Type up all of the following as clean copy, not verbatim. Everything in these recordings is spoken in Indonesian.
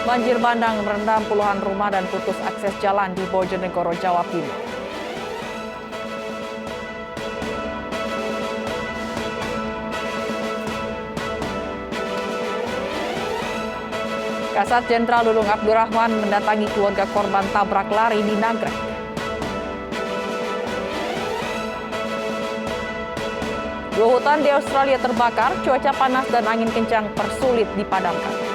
Banjir bandang merendam puluhan rumah dan putus akses jalan di Bojonegoro, Jawa Timur. Kasat Jenderal Dudung Abdurrahman mendatangi keluarga korban tabrak lari di Nagrek. Dua hutan di Australia terbakar, cuaca panas dan angin kencang persulit dipadamkan.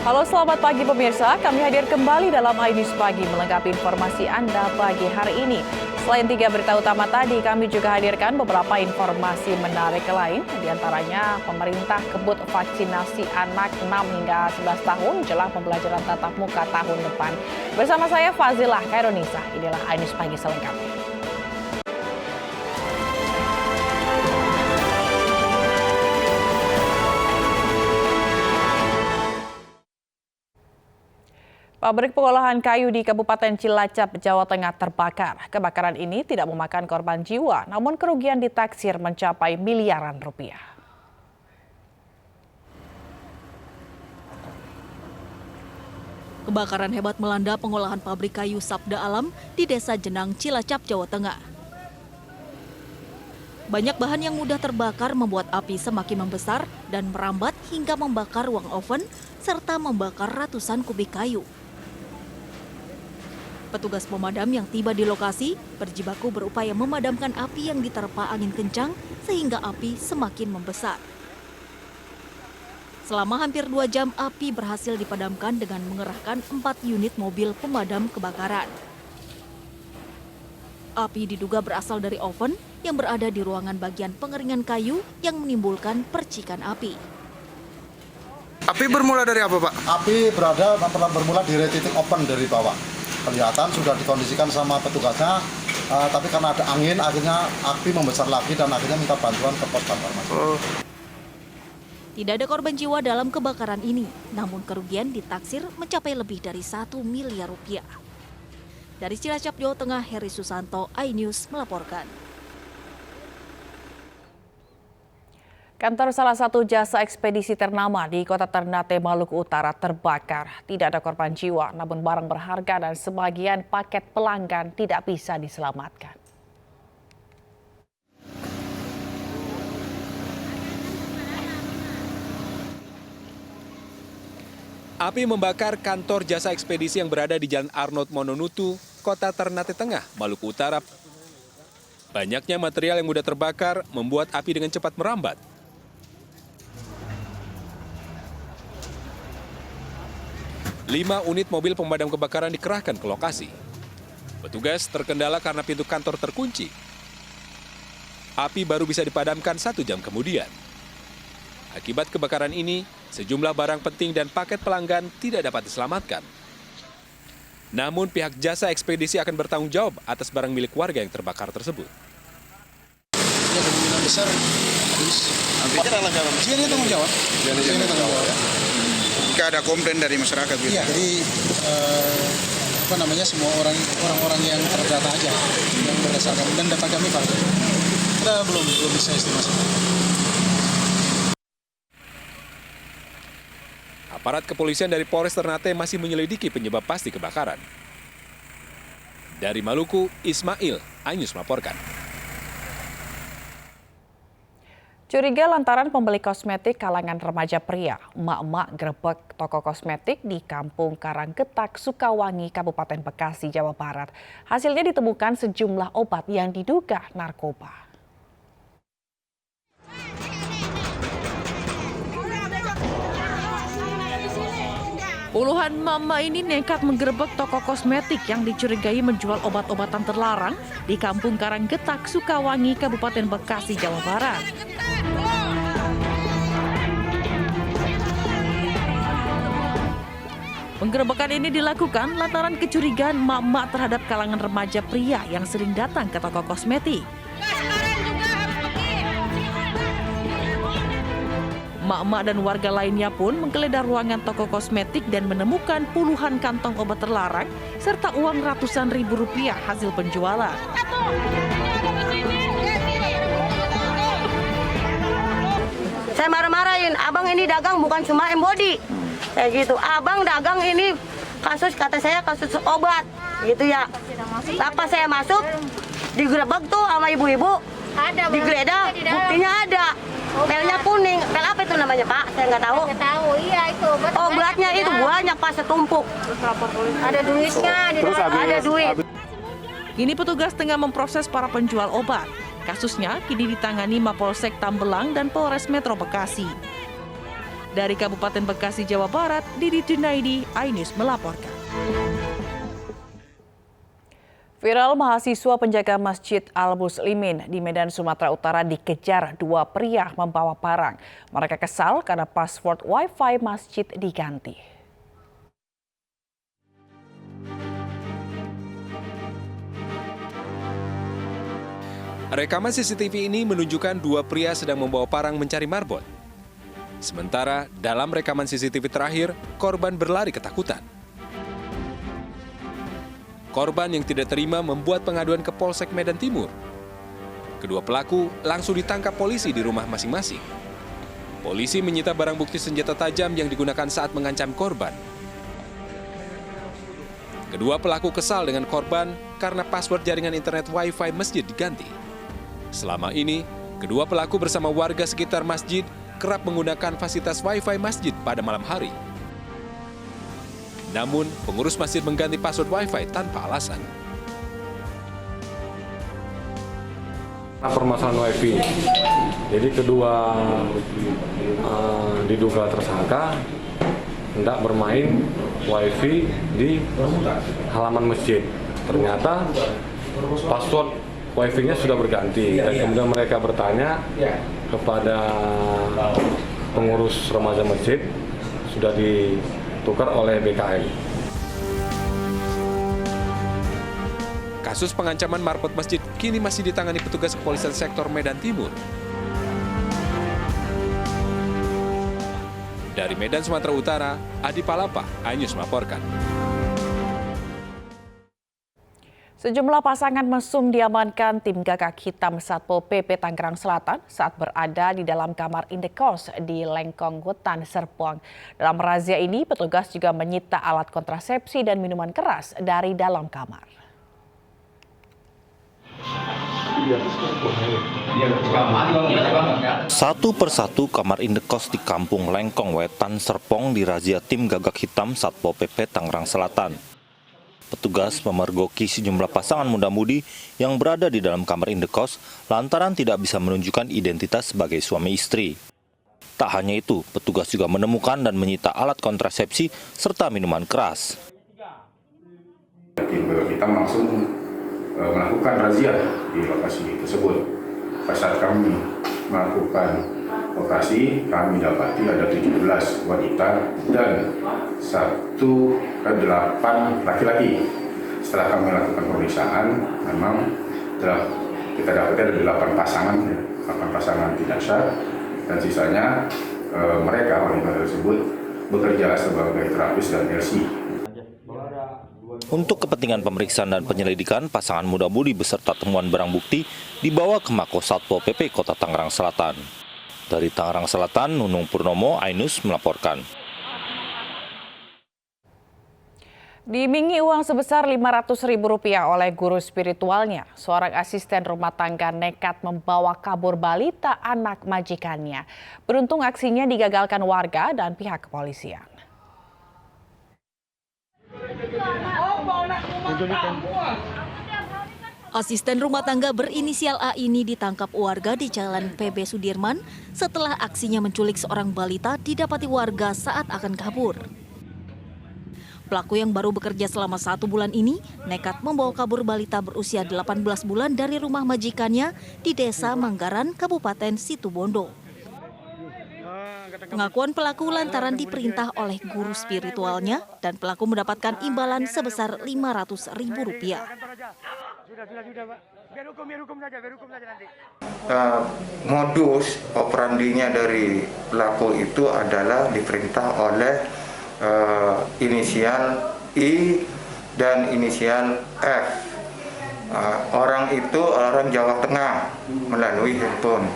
Halo, selamat pagi pemirsa. Kami hadir kembali dalam iNews Pagi melengkapi informasi Anda pagi hari ini. Selain 3 berita utama tadi, kami juga hadirkan beberapa informasi menarik lain. Di antaranya, pemerintah kebut vaksinasi anak 6 hingga 11 tahun jelang pembelajaran tatap muka tahun depan. Bersama saya Fazilah Khairunisa, inilah iNews Pagi selengkapnya. Pabrik pengolahan kayu di Kabupaten Cilacap, Jawa Tengah terbakar. Kebakaran ini tidak memakan korban jiwa, namun kerugian ditaksir mencapai miliaran rupiah. Kebakaran hebat melanda pengolahan pabrik kayu Sabda Alam di Desa Jenang, Cilacap, Jawa Tengah. Banyak bahan yang mudah terbakar membuat api semakin membesar dan merambat hingga membakar ruang oven serta membakar ratusan kubik kayu. Petugas pemadam yang tiba di lokasi berjibaku berupaya memadamkan api yang diterpa angin kencang sehingga api semakin membesar. Selama hampir 2 jam api berhasil dipadamkan dengan mengerahkan 4 unit mobil pemadam kebakaran. Api diduga berasal dari oven yang berada di ruangan bagian pengeringan kayu yang menimbulkan percikan api. Api bermula dari apa, Pak? Api bermula dari titik open dari bawah. Kelihatan sudah dikondisikan sama petugasnya, tapi karena ada angin, akhirnya api membesar lagi dan akhirnya minta bantuan ke pos Banjarmasin. Tidak ada korban jiwa dalam kebakaran ini, namun kerugian ditaksir mencapai lebih dari 1 miliar rupiah. Dari Cilacap, Jawa Tengah, Heri Susanto, iNews melaporkan. Kantor salah satu jasa ekspedisi ternama di Kota Ternate, Maluku Utara terbakar. Tidak ada korban jiwa, namun barang berharga dan sebagian paket pelanggan tidak bisa diselamatkan. Api membakar kantor jasa ekspedisi yang berada di Jalan Arnold Mononutu, Kota Ternate Tengah, Maluku Utara. Banyaknya material yang mudah terbakar membuat api dengan cepat merambat. Lima unit mobil pemadam kebakaran dikerahkan ke lokasi. Petugas terkendala karena pintu kantor terkunci. Api baru bisa dipadamkan 1 jam kemudian. Akibat kebakaran ini, sejumlah barang penting dan paket pelanggan tidak dapat diselamatkan. Namun pihak jasa ekspedisi akan bertanggung jawab atas barang milik warga yang terbakar tersebut. Ya, kemungkinan besar habis. Dia tanggung jawab. Jika ada komplain dari masyarakat gitu. Iya, jadi semua orang-orang yang terdata aja yang berdasarkan dan data kami valid. Kita belum bisa estimasi. Aparat kepolisian dari Polres Ternate masih menyelidiki penyebab pasti kebakaran. Dari Maluku, Ismail, iNews melaporkan. Curiga lantaran pembeli kosmetik kalangan remaja pria, emak-emak gerebek toko kosmetik di Kampung Karangketak, Sukawangi, Kabupaten Bekasi, Jawa Barat. Hasilnya ditemukan sejumlah obat yang diduga narkoba. Puluhan mama ini nekat menggerebek toko kosmetik yang dicurigai menjual obat-obatan terlarang di Kampung Karangketak, Sukawangi, Kabupaten Bekasi, Jawa Barat. Penggerebekan ini dilakukan lantaran kecurigaan emak-emak terhadap kalangan remaja pria yang sering datang ke toko kosmetik. Emak-emak dan warga lainnya pun menggeledah ruangan toko kosmetik dan menemukan puluhan kantong obat terlarang serta uang ratusan ribu rupiah hasil penjualan. Saya marah-marahin, abang ini dagang bukan cuma embody. Kayak gitu, abang dagang ini kasus, kata saya kasus obat. Gitu ya. Apa saya masuk, digerebek tuh sama ibu-ibu. Ada, digeledah, buktinya ada. Pelnya kuning, pel apa itu namanya Pak? Saya nggak tahu. Nggak tahu, iya itu. Obatnya itu banyak Pak, setumpuk. Ada duitnya, ada duit. Kini petugas tengah memproses para penjual obat. Kasusnya kini ditangani Mapolsek Tambelang dan Polres Metro Bekasi. Dari Kabupaten Bekasi, Jawa Barat, Didi Junaidi, iNews melaporkan. Viral mahasiswa penjaga Masjid Al-Muslimin di Medan, Sumatera Utara dikejar dua pria membawa barang. Mereka kesal karena password Wi-Fi masjid diganti. Rekaman CCTV ini menunjukkan dua pria sedang membawa parang mencari marbot. Sementara dalam rekaman CCTV terakhir, korban berlari ketakutan. Korban yang tidak terima membuat pengaduan ke Polsek Medan Timur. Kedua pelaku langsung ditangkap polisi di rumah masing-masing. Polisi menyita barang bukti senjata tajam yang digunakan saat mengancam korban. Kedua pelaku kesal dengan korban karena password jaringan internet Wi-Fi masjid diganti. Selama ini, kedua pelaku bersama warga sekitar masjid kerap menggunakan fasilitas Wi-Fi masjid pada malam hari. Namun, pengurus masjid mengganti password Wi-Fi tanpa alasan. Permasalahan Wi-Fi. Jadi kedua diduga tersangka hendak bermain Wi-Fi di halaman masjid. Ternyata password Wi-Fi-nya sudah berganti dan kemudian mereka bertanya kepada pengurus remaja masjid sudah ditukar oleh BKM. Kasus pengancaman marbot masjid kini masih ditangani petugas kepolisian sektor Medan Timur. Dari Medan, Sumatera Utara, Adi Palapa, iNews melaporkan. Sejumlah pasangan mesum diamankan tim Gagak Hitam Satpol PP Tangerang Selatan saat berada di dalam kamar indekos di Lengkong Wetan, Serpong. Dalam razia ini, petugas juga menyita alat kontrasepsi dan minuman keras dari dalam kamar. Satu persatu kamar indekos di Kampung Lengkong Wetan, Serpong dirazia tim Gagak Hitam Satpol PP Tangerang Selatan. Petugas memergoki sejumlah pasangan muda-mudi yang berada di dalam kamar indekos lantaran tidak bisa menunjukkan identitas sebagai suami istri. Tak hanya itu, petugas juga menemukan dan menyita alat kontrasepsi serta minuman keras. Tim Gagak Hitam langsung melakukan razia di lokasi tersebut. Pada saat kami melakukan lokasi, kami dapati ada 17 wanita dan 8 laki-laki. Setelah kami lakukan pemeriksaan, memang kita dapati ada 8 pasangan tidak sah, dan sisanya mereka wanita tersebut bekerja sebagai terapis dan LC. Untuk kepentingan pemeriksaan dan penyelidikan, pasangan muda-mudi beserta temuan barang bukti dibawa ke Mako Satpol PP Kota Tangerang Selatan. Dari Tangerang Selatan, Nunung Purnomo, iNews melaporkan. Diimingi uang sebesar Rp500.000 oleh guru spiritualnya, seorang asisten rumah tangga nekat membawa kabur balita anak majikannya. Beruntung aksinya digagalkan warga dan pihak kepolisian. Asisten rumah tangga berinisial A ini ditangkap warga di Jalan PB Sudirman setelah aksinya menculik seorang balita didapati warga saat akan kabur. Pelaku yang baru bekerja selama 1 bulan ini nekat membawa kabur balita berusia 18 bulan dari rumah majikannya di Desa Manggaran, Kabupaten Situbondo. Pengakuan pelaku lantaran diperintah oleh guru spiritualnya dan pelaku mendapatkan imbalan sebesar Rp500.000. Modus operandinya dari pelaku itu adalah diperintah oleh inisial I dan inisial F. Orang itu orang Jawa Tengah melalui handphone.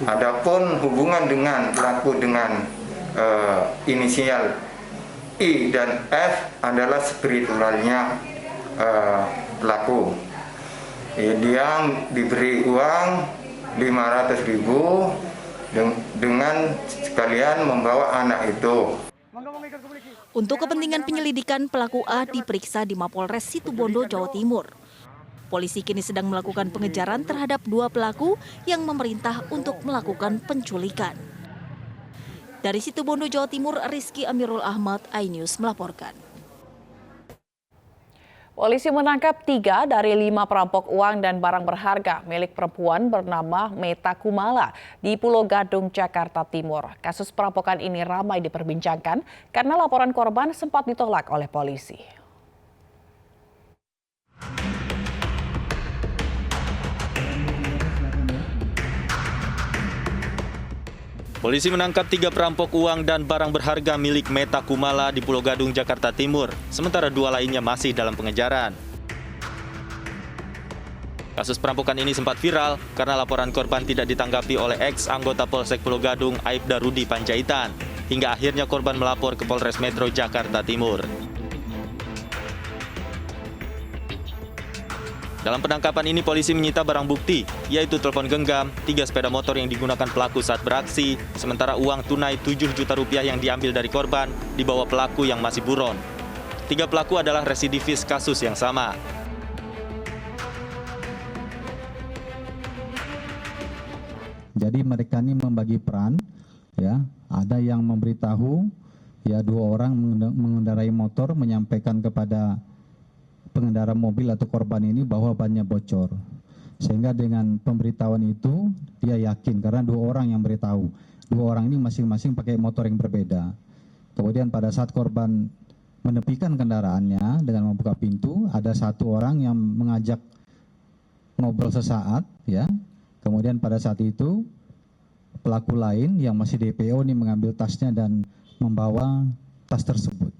Adapun hubungan dengan pelaku dengan inisial I dan F adalah spiritualnya pelaku. Dia diberi uang 500.000 dengan sekalian membawa anak itu. Untuk kepentingan penyelidikan, pelaku A diperiksa di Mapolres Situbondo, Jawa Timur. Polisi kini sedang melakukan pengejaran terhadap 2 pelaku yang memerintah untuk melakukan penculikan. Dari Situbondo, Jawa Timur, Rizky Amirul Ahmad, iNews melaporkan. Polisi menangkap 3 dari 5 perampok uang dan barang berharga milik perempuan bernama Meta Kumala di Pulau Gadung, Jakarta Timur. Kasus perampokan ini ramai diperbincangkan karena laporan korban sempat ditolak oleh polisi. Polisi menangkap 3 perampok uang dan barang berharga milik Meta Kumala di Pulau Gadung, Jakarta Timur. Sementara 2 lainnya masih dalam pengejaran. Kasus perampokan ini sempat viral karena laporan korban tidak ditanggapi oleh ex-anggota Polsek Pulau Gadung, Aibda Rudi Panjaitan. Hingga akhirnya korban melapor ke Polres Metro Jakarta Timur. Dalam penangkapan ini polisi menyita barang bukti, yaitu telepon genggam, 3 sepeda motor yang digunakan pelaku saat beraksi, sementara uang tunai 7 juta rupiah yang diambil dari korban dibawa pelaku yang masih buron. 3 pelaku adalah residivis kasus yang sama. Jadi mereka ini membagi peran, ya, ada yang memberitahu, ya 2 orang mengendarai motor menyampaikan kepada pengendara mobil atau korban ini bahwa bannya bocor. Sehingga dengan pemberitahuan itu dia yakin karena 2 orang yang beritahu. 2 orang ini masing-masing pakai motor yang berbeda. Kemudian pada saat korban menepikan kendaraannya dengan membuka pintu, ada 1 orang yang mengajak ngobrol sesaat, ya. Kemudian pada saat itu pelaku lain yang masih DPO ini mengambil tasnya dan membawa tas tersebut.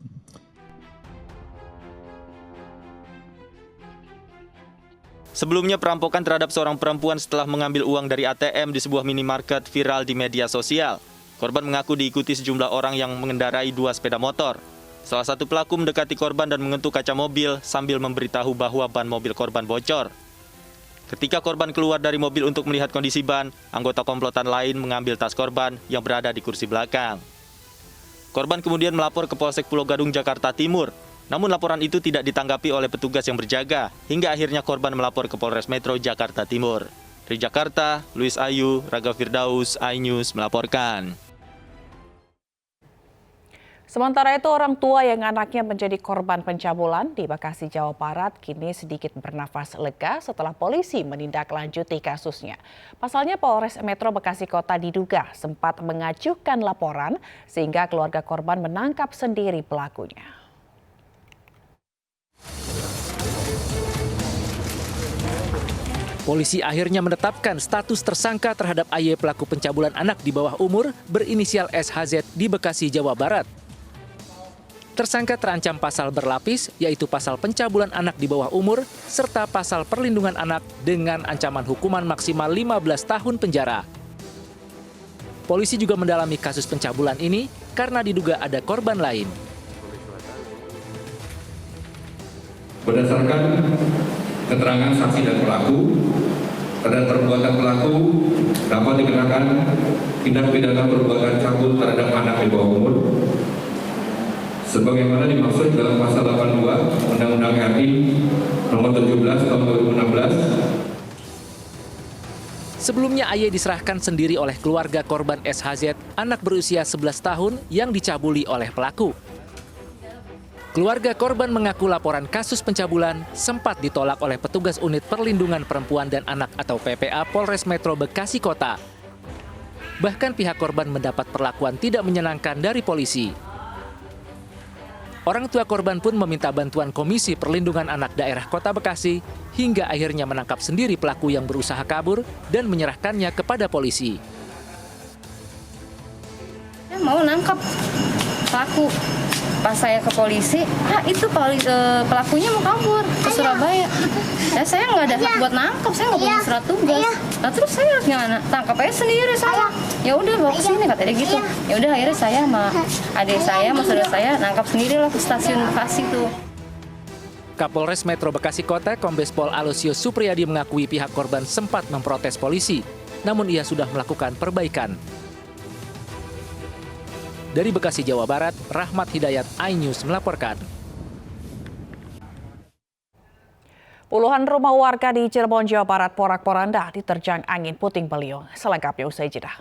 Sebelumnya perampokan terhadap seorang perempuan setelah mengambil uang dari ATM di sebuah minimarket viral di media sosial. Korban mengaku diikuti sejumlah orang yang mengendarai 2 sepeda motor. Salah satu pelaku mendekati korban dan mengentuk kaca mobil sambil memberitahu bahwa ban mobil korban bocor. Ketika korban keluar dari mobil untuk melihat kondisi ban, anggota komplotan lain mengambil tas korban yang berada di kursi belakang. Korban kemudian melapor ke Polsek Pulau Gadung, Jakarta Timur. Namun laporan itu tidak ditanggapi oleh petugas yang berjaga, hingga akhirnya korban melapor ke Polres Metro Jakarta Timur. Dari Jakarta, Luis Ayu, Raga Firdaus, iNews melaporkan. Sementara itu, orang tua yang anaknya menjadi korban pencabulan di Bekasi, Jawa Barat kini sedikit bernafas lega setelah polisi menindaklanjuti kasusnya. Pasalnya Polres Metro Bekasi Kota diduga sempat mengajukan laporan sehingga keluarga korban menangkap sendiri pelakunya. Polisi akhirnya menetapkan status tersangka terhadap AY pelaku pencabulan anak di bawah umur berinisial SHZ di Bekasi, Jawa Barat. Tersangka terancam pasal berlapis, yaitu pasal pencabulan anak di bawah umur, serta pasal perlindungan anak dengan ancaman hukuman maksimal 15 tahun penjara. Polisi juga mendalami kasus pencabulan ini karena diduga ada korban lain. Berdasarkan keterangan saksi dan pelaku, terhadap perbuatan pelaku dapat dikenakan tindak pidana perbuatan cabul terhadap anak di bawah umur sebagaimana dimaksud dalam pasal 82 Undang-Undang RI nomor 17 tahun 2016. Sebelumnya AY diserahkan sendiri oleh keluarga korban SHZ, anak berusia 11 tahun yang dicabuli oleh pelaku. Keluarga korban mengaku laporan kasus pencabulan sempat ditolak oleh petugas unit perlindungan perempuan dan anak atau PPA Polres Metro Bekasi Kota. Bahkan pihak korban mendapat perlakuan tidak menyenangkan dari polisi. Orang tua korban pun meminta bantuan Komisi Perlindungan Anak Daerah Kota Bekasi hingga akhirnya menangkap sendiri pelaku yang berusaha kabur dan menyerahkannya kepada polisi. Mau nangkap pelaku. Pas saya ke polisi, itu pelakunya mau kabur ke Surabaya. Ya, saya nggak ada hak buat nangkap, saya nggak punya surat tugas. Nah terus saya harus gimana? Tangkap aja sendiri saya. Ya udah bawa ke sini katanya gitu. Ya udah akhirnya saya sama adik saya, sama saudara saya nangkap sendiri lah ke stasiun Bekasi tuh. Kapolres Metro Bekasi Kota, Kombes Pol Alosius Supriyadi mengakui pihak korban sempat memprotes polisi, namun ia sudah melakukan perbaikan. Dari Bekasi, Jawa Barat, Rahmat Hidayat, iNews melaporkan. Puluhan rumah warga di Cirebon, Jawa Barat porak-poranda diterjang angin puting beliung. Selengkapnya usai jeda.